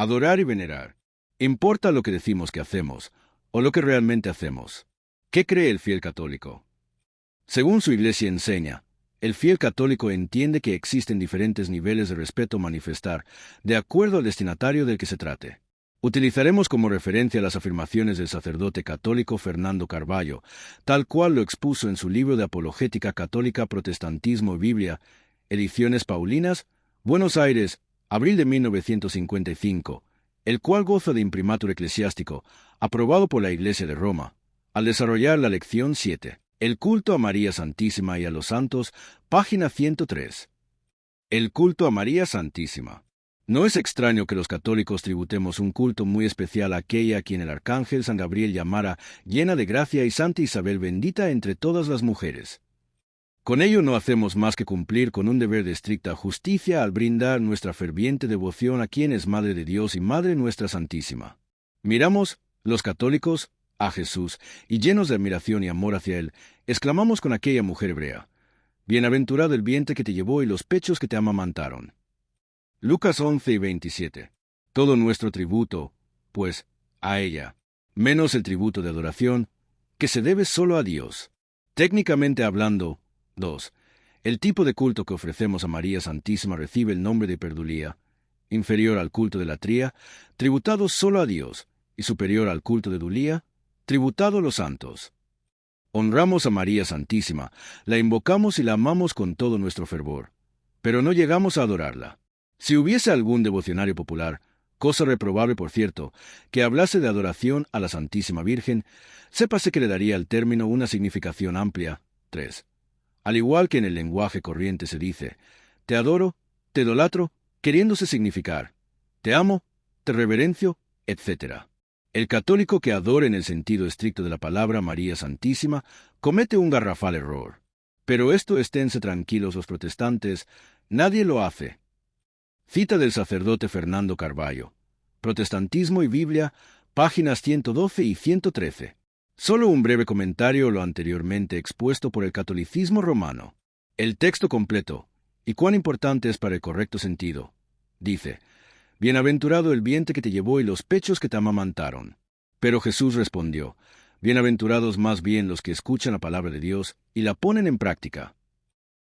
Adorar y venerar. ¿Importa lo que decimos que hacemos, o lo que realmente hacemos? ¿Qué cree el fiel católico? Según su Iglesia enseña, el fiel católico entiende que existen diferentes niveles de respeto a manifestar, de acuerdo al destinatario del que se trate. Utilizaremos como referencia las afirmaciones del sacerdote católico Fernando Carballo, tal cual lo expuso en su libro de Apologética Católica, Protestantismo y Biblia, Ediciones Paulinas, Buenos Aires, abril de 1955, el cual goza de imprimatur eclesiástico, aprobado por la Iglesia de Roma, al desarrollar la lección 7. El culto a María Santísima y a los santos, página 103. El culto a María Santísima. No es extraño que los católicos tributemos un culto muy especial a aquella a quien el arcángel San Gabriel llamara llena de gracia y Santa Isabel bendita entre todas las mujeres. Con ello no hacemos más que cumplir con un deber de estricta justicia al brindar nuestra ferviente devoción a quien es Madre de Dios y Madre nuestra Santísima. Miramos, los católicos, a Jesús, y llenos de admiración y amor hacia Él, exclamamos con aquella mujer hebrea: Bienaventurado el vientre que te llevó y los pechos que te amamantaron. Lucas 11 y 27. Todo nuestro tributo, pues, a ella, menos el tributo de adoración, que se debe solo a Dios. Técnicamente hablando, 2. El tipo de culto que ofrecemos a María Santísima recibe el nombre de perdulía, inferior al culto de latría, tributado solo a Dios, y superior al culto de dulía, tributado a los santos. Honramos a María Santísima, la invocamos y la amamos con todo nuestro fervor, pero no llegamos a adorarla. Si hubiese algún devocionario popular, cosa reprobable por cierto, que hablase de adoración a la Santísima Virgen, sépase que le daría al término una significación amplia. 3. Al igual que en el lenguaje corriente se dice, te adoro, te idolatro, queriéndose significar, te amo, te reverencio, etc. El católico que adora en el sentido estricto de la palabra María Santísima comete un garrafal error. Pero esto esténse tranquilos los protestantes, nadie lo hace. Cita del sacerdote Fernando Carballo. Protestantismo y Biblia, páginas 112 y 113. Solo un breve comentario a lo anteriormente expuesto por el catolicismo romano. El texto completo, y cuán importante es para el correcto sentido, dice: Bienaventurado el vientre que te llevó y los pechos que te amamantaron. Pero Jesús respondió: Bienaventurados más bien los que escuchan la palabra de Dios y la ponen en práctica.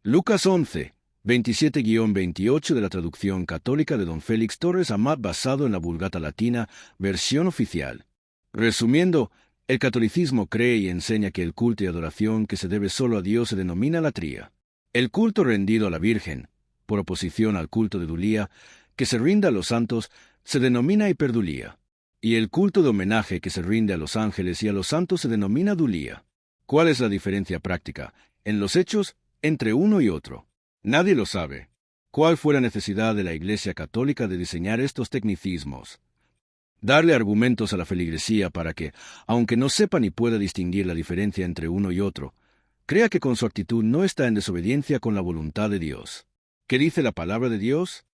Lucas 11, 27-28 de la traducción católica de don Félix Torres Amat basado en la Vulgata Latina, versión oficial. Resumiendo, el catolicismo cree y enseña que el culto y adoración que se debe solo a Dios se denomina latría. El culto rendido a la Virgen, por oposición al culto de dulía, que se rinde a los santos, se denomina hiperdulía. Y el culto de homenaje que se rinde a los ángeles y a los santos se denomina dulía. ¿Cuál es la diferencia práctica, en los hechos, entre uno y otro? Nadie lo sabe. ¿Cuál fue la necesidad de la Iglesia Católica de diseñar estos tecnicismos? Darle argumentos a la feligresía para que, aunque no sepa ni pueda distinguir la diferencia entre uno y otro, crea que con su actitud no está en desobediencia con la voluntad de Dios. ¿Qué dice la palabra de Dios?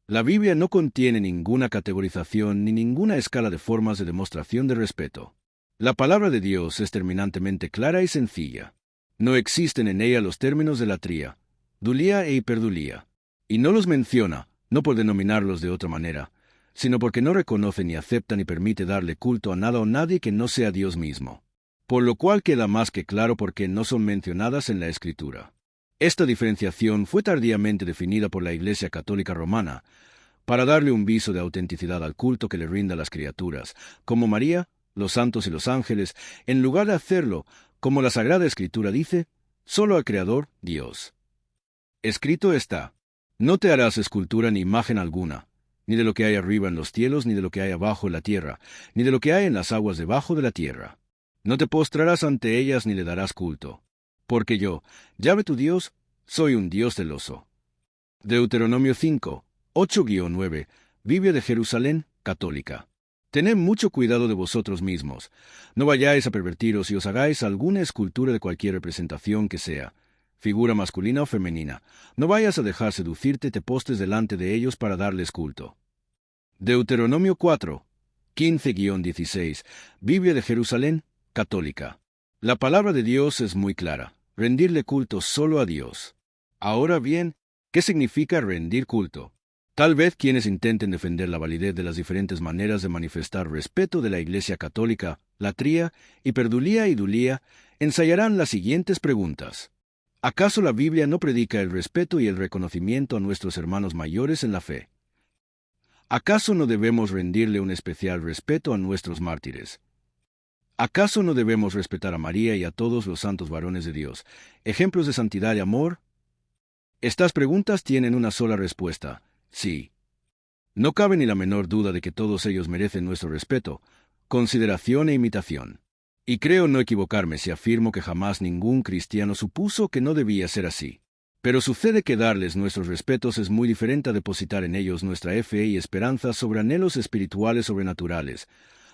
La Biblia no contiene ninguna categorización ni ninguna escala de formas de demostración de respeto. La palabra de Dios es terminantemente clara y sencilla. No existen en ella los términos de latría, dulía e hiperdulía, y no los menciona, no por denominarlos de otra manera, sino porque no reconoce ni acepta ni permite darle culto a nada o nadie que no sea Dios mismo. Por lo cual queda más que claro por qué no son mencionadas en la Escritura. Esta diferenciación fue tardíamente definida por la Iglesia Católica Romana, para darle un viso de autenticidad al culto que le rinda a las criaturas, como María, los santos y los ángeles, en lugar de hacerlo, como la Sagrada Escritura dice, solo al Creador, Dios. Escrito está: no te harás escultura ni imagen alguna, ni de lo que hay arriba en los cielos, ni de lo que hay abajo en la tierra, ni de lo que hay en las aguas debajo de la tierra. No te postrarás ante ellas ni le darás culto. Porque yo, Yahvé tu Dios, soy un Dios celoso. Deuteronomio 5, 8-9, Biblia de Jerusalén, católica. Tened mucho cuidado de vosotros mismos. No vayáis a pervertiros y os hagáis alguna escultura de cualquier representación que sea, figura masculina o femenina. No vayas a dejar seducirte, te postes delante de ellos para darles culto. Deuteronomio 4, 15-16, Biblia de Jerusalén, católica. La palabra de Dios es muy clara: rendirle culto solo a Dios. Ahora bien, ¿qué significa rendir culto? Tal vez quienes intenten defender la validez de las diferentes maneras de manifestar respeto de la Iglesia Católica, latría, hiperdulía y dulía, ensayarán las siguientes preguntas. ¿Acaso la Biblia no predica el respeto y el reconocimiento a nuestros hermanos mayores en la fe? ¿Acaso no debemos rendirle un especial respeto a nuestros mártires? ¿Acaso no debemos respetar a María y a todos los santos varones de Dios, ejemplos de santidad y amor? Estas preguntas tienen una sola respuesta: sí. No cabe ni la menor duda de que todos ellos merecen nuestro respeto, consideración e imitación. Y creo no equivocarme si afirmo que jamás ningún cristiano supuso que no debía ser así. Pero sucede que darles nuestros respetos es muy diferente a depositar en ellos nuestra fe y esperanza sobre anhelos espirituales sobrenaturales,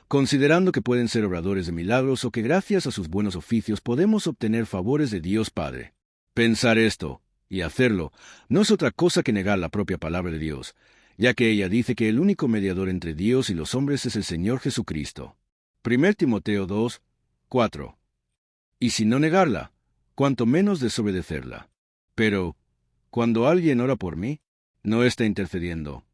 considerando que pueden ser obradores de milagros o que gracias a sus buenos oficios podemos obtener favores de Dios Padre. Pensar esto, y hacerlo, no es otra cosa que negar la propia palabra de Dios, ya que ella dice que el único mediador entre Dios y los hombres es el Señor Jesucristo. 1 Timoteo 2, 4. Y si no negarla, cuanto menos desobedecerla. Pero, cuando alguien ora por mí, no está intercediendo.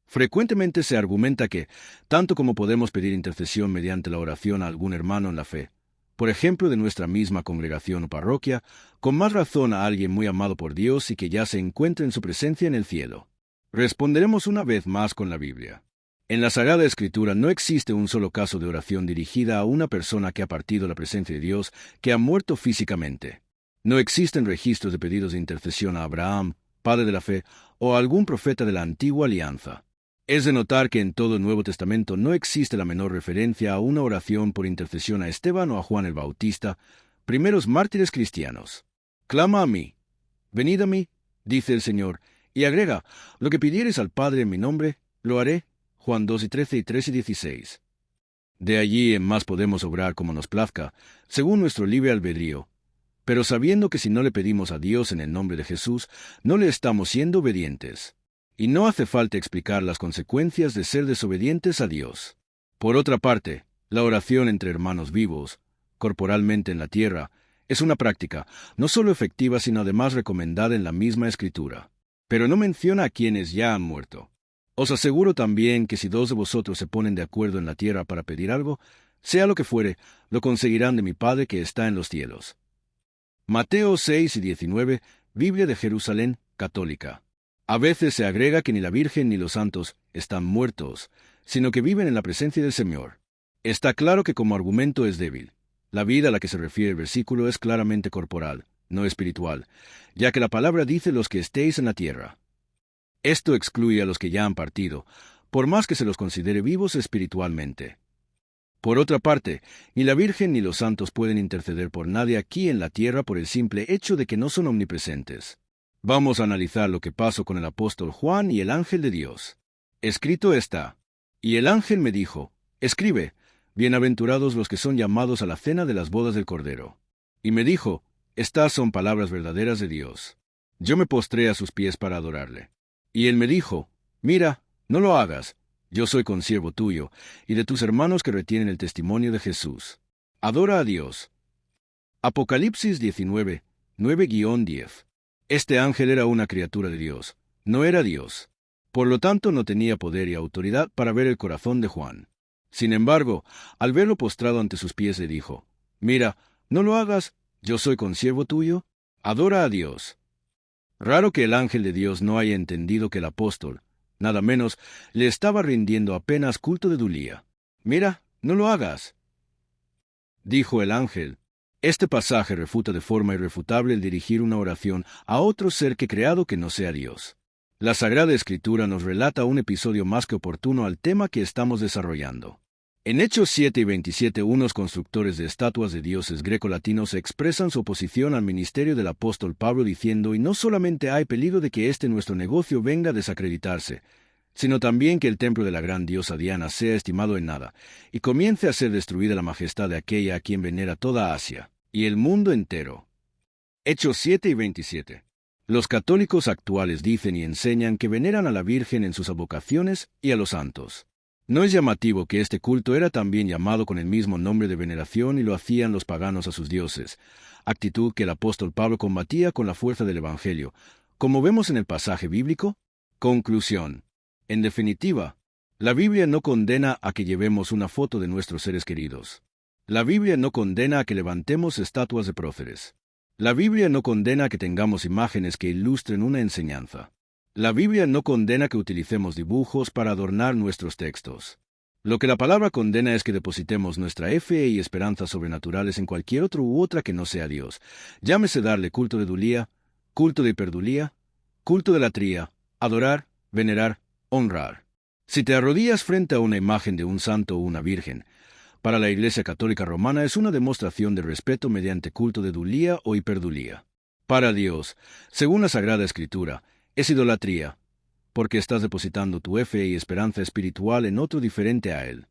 Frecuentemente se argumenta que, tanto como podemos pedir intercesión mediante la oración a algún hermano en la fe, por ejemplo de nuestra misma congregación o parroquia, con más razón a alguien muy amado por Dios y que ya se encuentra en su presencia en el cielo. Responderemos una vez más con la Biblia. En la Sagrada Escritura no existe un solo caso de oración dirigida a una persona que ha partido la presencia de Dios, que ha muerto físicamente. No existen registros de pedidos de intercesión a Abraham, padre de la fe, o a algún profeta de la antigua alianza. Es de notar que en todo el Nuevo Testamento no existe la menor referencia a una oración por intercesión a Esteban o a Juan el Bautista, primeros mártires cristianos. Clama a mí, venid a mí, dice el Señor, y agrega, lo que pidieres al Padre en mi nombre, lo haré. Juan 2:13 y 13:16. De allí en más podemos obrar como nos plazca, según nuestro libre albedrío, pero sabiendo que si no le pedimos a Dios en el nombre de Jesús, no le estamos siendo obedientes. Y no hace falta explicar las consecuencias de ser desobedientes a Dios. Por otra parte, la oración entre hermanos vivos, corporalmente en la tierra, es una práctica, no solo efectiva, sino además recomendada en la misma Escritura. Pero no menciona a quienes ya han muerto. Os aseguro también que si dos de vosotros se ponen de acuerdo en la tierra para pedir algo, sea lo que fuere, lo conseguirán de mi Padre que está en los cielos. Mateo 6 y 19, Biblia de Jerusalén, católica. A veces se agrega que ni la Virgen ni los santos están muertos, sino que viven en la presencia del Señor. Está claro que como argumento es débil. La vida a la que se refiere el versículo es claramente corporal, no espiritual, ya que la palabra dice los que estéis en la tierra. Esto excluye a los que ya han partido, por más que se los considere vivos espiritualmente. Por otra parte, ni la Virgen ni los santos pueden interceder por nadie aquí en la tierra por el simple hecho de que no son omnipresentes. Vamos a analizar lo que pasó con el apóstol Juan y el ángel de Dios. Escrito está: y el ángel me dijo, escribe, bienaventurados los que son llamados a la cena de las bodas del Cordero. Y me dijo, estas son palabras verdaderas de Dios. Yo me postré a sus pies para adorarle. Y él me dijo, mira, no lo hagas, yo soy consiervo tuyo, y de tus hermanos que retienen el testimonio de Jesús. Adora a Dios. Apocalipsis 19, 9-10. Este ángel era una criatura de Dios, no era Dios. Por lo tanto, no tenía poder y autoridad para ver el corazón de Juan. Sin embargo, al verlo postrado ante sus pies le dijo, mira, no lo hagas, yo soy consiervo tuyo, adora a Dios. Raro que el ángel de Dios no haya entendido que el apóstol, nada menos, le estaba rindiendo apenas culto de dulía. Mira, no lo hagas, dijo el ángel. Este pasaje refuta de forma irrefutable el dirigir una oración a otro ser que creado que no sea Dios. La Sagrada Escritura nos relata un episodio más que oportuno al tema que estamos desarrollando. En Hechos 7 y 27, unos constructores de estatuas de dioses grecolatinos expresan su oposición al ministerio del apóstol Pablo diciendo, y no solamente hay peligro de que nuestro negocio venga a desacreditarse, sino también que el templo de la gran diosa Diana sea estimado en nada, y comience a ser destruida la majestad de aquella a quien venera toda Asia, y el mundo entero. Hechos 7 y 27. Los católicos actuales dicen y enseñan que veneran a la Virgen en sus advocaciones y a los santos. ¿No es llamativo que este culto era también llamado con el mismo nombre de veneración y lo hacían los paganos a sus dioses, actitud que el apóstol Pablo combatía con la fuerza del Evangelio, como vemos en el pasaje bíblico? Conclusión. En definitiva, la Biblia no condena a que llevemos una foto de nuestros seres queridos. La Biblia no condena a que levantemos estatuas de próceres. La Biblia no condena a que tengamos imágenes que ilustren una enseñanza. La Biblia no condena que utilicemos dibujos para adornar nuestros textos. Lo que la palabra condena es que depositemos nuestra fe y esperanzas sobrenaturales en cualquier otro u otra que no sea Dios. Llámese darle culto de dulía, culto de hiperdulía, culto de latría, adorar, venerar, honrar. Si te arrodillas frente a una imagen de un santo o una virgen, para la Iglesia Católica Romana es una demostración de respeto mediante culto de dulía o hiperdulía. Para Dios, según la Sagrada Escritura, es idolatría, porque estás depositando tu fe y esperanza espiritual en otro diferente a Él.